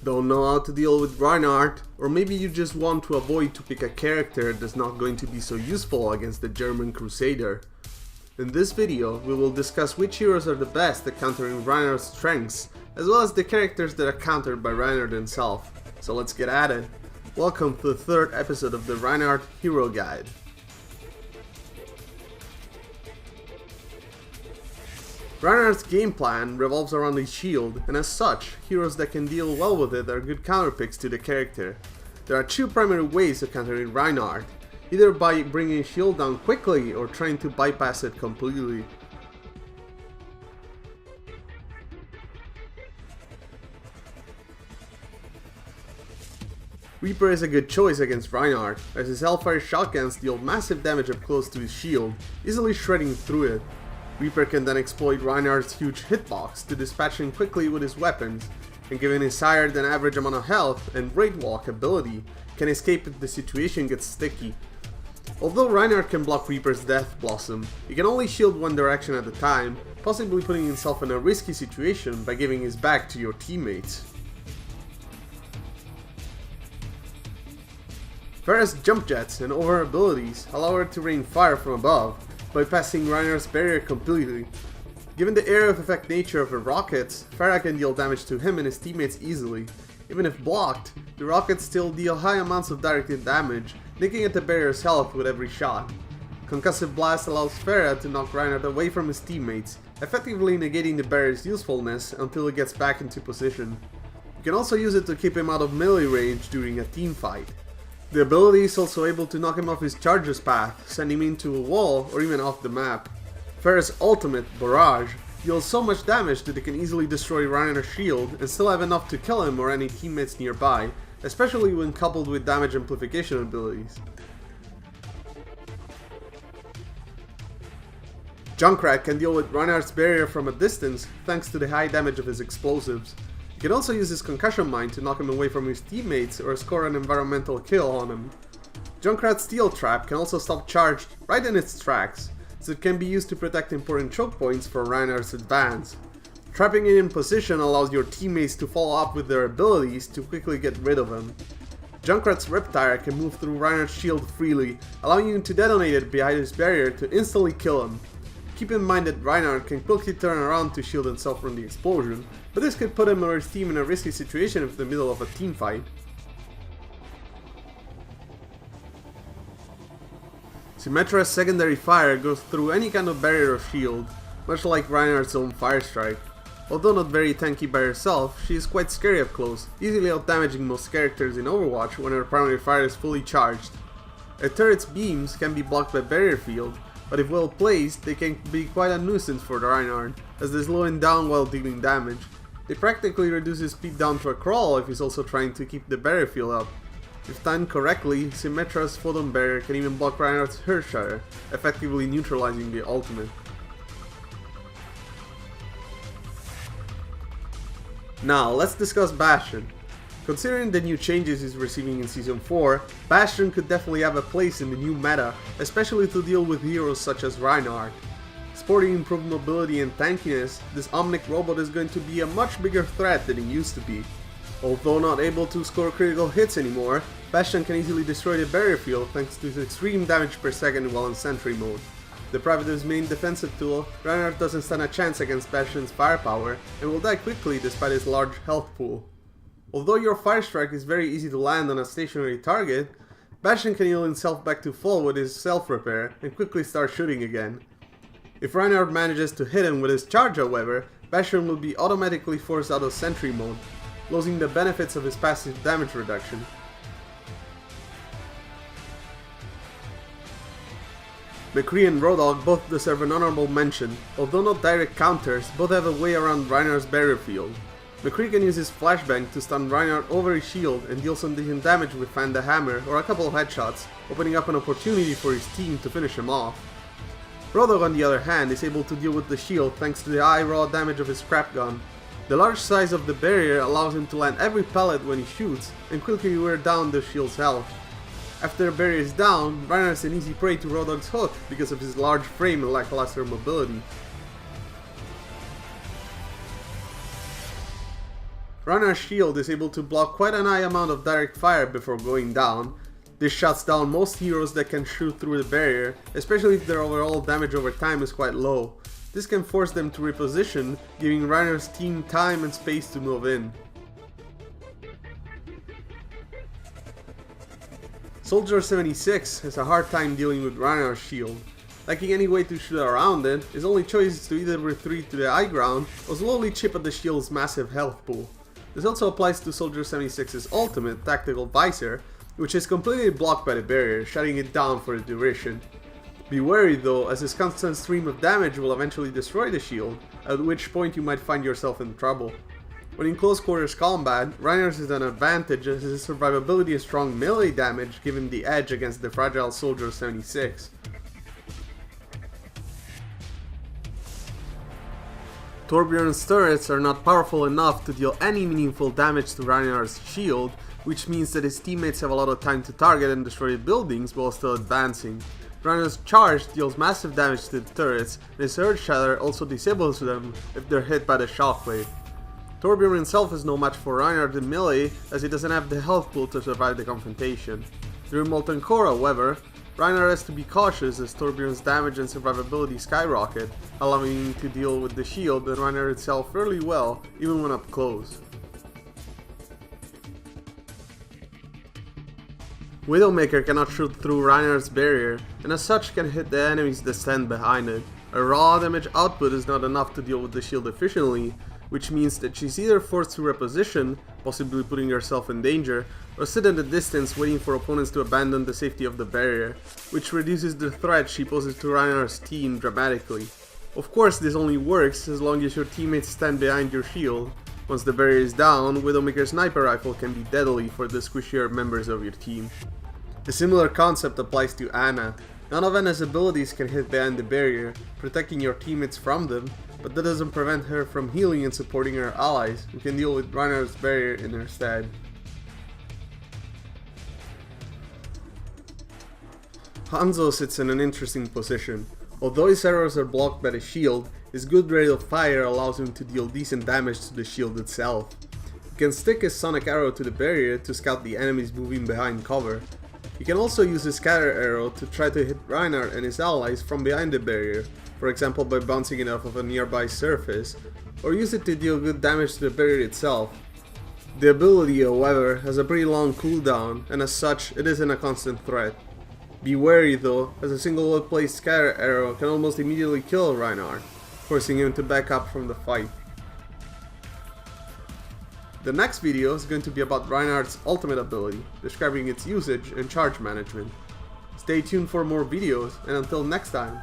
Don't know how to deal with Reinhardt, or maybe you just want to avoid to pick a character that's not going to be so useful against the German Crusader. In this video, we will discuss which heroes are the best at countering Reinhardt's strengths, as well as the characters that are countered by Reinhardt himself. So let's get at it. Welcome to the third episode of the Reinhardt Hero Guide. Reinhardt's game plan revolves around his shield, and as such, heroes that can deal well with it are good counterpicks to the character. There are two primary ways of countering Reinhardt, either by bringing his shield down quickly or trying to bypass it completely. Reaper is a good choice against Reinhardt, as his Hellfire shotguns deal massive damage up close to his shield, easily shredding through it. Reaper can then exploit Reinhardt's huge hitbox to dispatch him quickly with his weapons, and given his higher than average amount of health and Great Walk ability, can escape if the situation gets sticky. Although Reinhardt can block Reaper's Death Blossom, he can only shield one direction at a time, possibly putting himself in a risky situation by giving his back to your teammates. Pharah's jump jets and over abilities allow her to rain fire from above, bypassing Reinhardt's barrier completely. Given the area of effect nature of her rockets, Pharah can deal damage to him and his teammates easily. Even if blocked, the rockets still deal high amounts of directed damage, nicking at the barrier's health with every shot. Concussive Blast allows Pharah to knock Reinhardt away from his teammates, effectively negating the barrier's usefulness until it gets back into position. You can also use it to keep him out of melee range during a team fight. The ability is also able to knock him off his charger's path, sending him into a wall or even off the map. Pharah's ultimate, Barrage, deals so much damage that it can easily destroy Reinhardt's shield and still have enough to kill him or any teammates nearby, especially when coupled with damage amplification abilities. Junkrat can deal with Reinhardt's barrier from a distance thanks to the high damage of his explosives. You can also use his concussion mine to knock him away from his teammates or score an environmental kill on him. Junkrat's steel trap can also stop charged right in its tracks, so it can be used to protect important choke points for Reinhardt's advance. Trapping it in position allows your teammates to follow up with their abilities to quickly get rid of him. Junkrat's Riptire can move through Reinhardt's shield freely, allowing you to detonate it behind his barrier to instantly kill him. Keep in mind that Reinhardt can quickly turn around to shield himself from the explosion, but this could put him or his team in a risky situation in the middle of a team fight. Symmetra's secondary fire goes through any kind of barrier or shield, much like Reinhardt's own Fire Strike. Although not very tanky by herself, she is quite scary up close, easily out-damaging most characters in Overwatch when her primary fire is fully charged. A turret's beams can be blocked by barrier field, but if well placed, they can be quite a nuisance for the Reinhardt, as they slow him down while dealing damage. They practically reduce his speed down to a crawl if he's also trying to keep the barrier field up. If timed correctly, Symmetra's Photon Barrier can even block Reinhardt's Hearthshire, effectively neutralizing the ultimate. Now, let's discuss Bastion. Considering the new changes he's receiving in Season 4, Bastion could definitely have a place in the new meta, especially to deal with heroes such as Reinhardt. Sporting improved mobility and tankiness, this Omnic robot is going to be a much bigger threat than it used to be. Although not able to score critical hits anymore, Bastion can easily destroy the barrier field thanks to his extreme damage per second while in sentry mode. Deprived of his main defensive tool, Reinhardt doesn't stand a chance against Bastion's firepower and will die quickly despite his large health pool. Although your Fire Strike is very easy to land on a stationary target, Bastion can heal himself back to full with his self-repair and quickly start shooting again. If Reinhardt manages to hit him with his charge however, Bastion will be automatically forced out of sentry mode, losing the benefits of his passive damage reduction. McCree and Rodog both deserve an honorable mention. Although not direct counters, both have a way around Reinhardt's barrier field. McCree can use his flashbang to stun Reinhardt over his shield and deal some decent damage with Fan the Hammer or a couple of headshots, opening up an opportunity for his team to finish him off. Rodog on the other hand is able to deal with the shield thanks to the high raw damage of his scrap gun. The large size of the barrier allows him to land every pellet when he shoots and quickly wear down the shield's health. After the barrier is down, Reinhardt is an easy prey to Rodog's hook because of his large frame and lackluster mobility. Reinhardt's shield is able to block quite an high amount of direct fire before going down. This shuts down most heroes that can shoot through the barrier, especially if their overall damage over time is quite low. This can force them to reposition, giving Reinhardt's team time and space to move in. Soldier 76 has a hard time dealing with Reinhardt's shield. Lacking any way to shoot around it, his only choice is to either retreat to the high ground or slowly chip at the shield's massive health pool. This also applies to Soldier 76's ultimate, Tactical Visor, which is completely blocked by the barrier, shutting it down for the duration. Be wary though, as his constant stream of damage will eventually destroy the shield, at which point you might find yourself in trouble. When in close quarters combat, Reinhardt is an advantage as his survivability and strong melee damage give him the edge against the fragile Soldier 76. Torbjorn's turrets are not powerful enough to deal any meaningful damage to Reinhardt's shield, which means that his teammates have a lot of time to target and destroy buildings while still advancing. Reinhardt's charge deals massive damage to the turrets, and his Earth Shatter also disables them if they're hit by the shockwave. Torbjorn himself is no match for Reinhardt in melee, as he doesn't have the health pool to survive the confrontation. During Molten Core, however, Reinhardt has to be cautious as Torbjorn's damage and survivability skyrocket, allowing him to deal with the shield and Reinhardt itself fairly well, even when up close. Widowmaker cannot shoot through Reinhardt's barrier, and as such can hit the enemies that stand behind it. Her raw damage output is not enough to deal with the shield efficiently, which means that she's either forced to reposition, possibly putting herself in danger, or sit at a distance waiting for opponents to abandon the safety of the barrier, which reduces the threat she poses to Reinhardt's team dramatically. Of course, this only works as long as your teammates stand behind your shield. Once the barrier is down, Widowmaker's sniper rifle can be deadly for the squishier members of your team. A similar concept applies to Ana. None of Ana's abilities can hit behind the barrier, protecting your teammates from them, but that doesn't prevent her from healing and supporting her allies, who can deal with Reinhardt's barrier in her stead. Hanzo sits in an interesting position. Although his arrows are blocked by the shield, his good rate of fire allows him to deal decent damage to the shield itself. He can stick his sonic arrow to the barrier to scout the enemies moving behind cover. He can also use his scatter arrow to try to hit Reinhardt and his allies from behind the barrier, for example by bouncing it off of a nearby surface, or use it to deal good damage to the barrier itself. The ability, however, has a pretty long cooldown, and as such, it isn't a constant threat. Be wary though, as a single well-placed scatter arrow can almost immediately kill Reinhardt, forcing him to back up from the fight. The next video is going to be about Reinhardt's ultimate ability, describing its usage and charge management. Stay tuned for more videos, and until next time,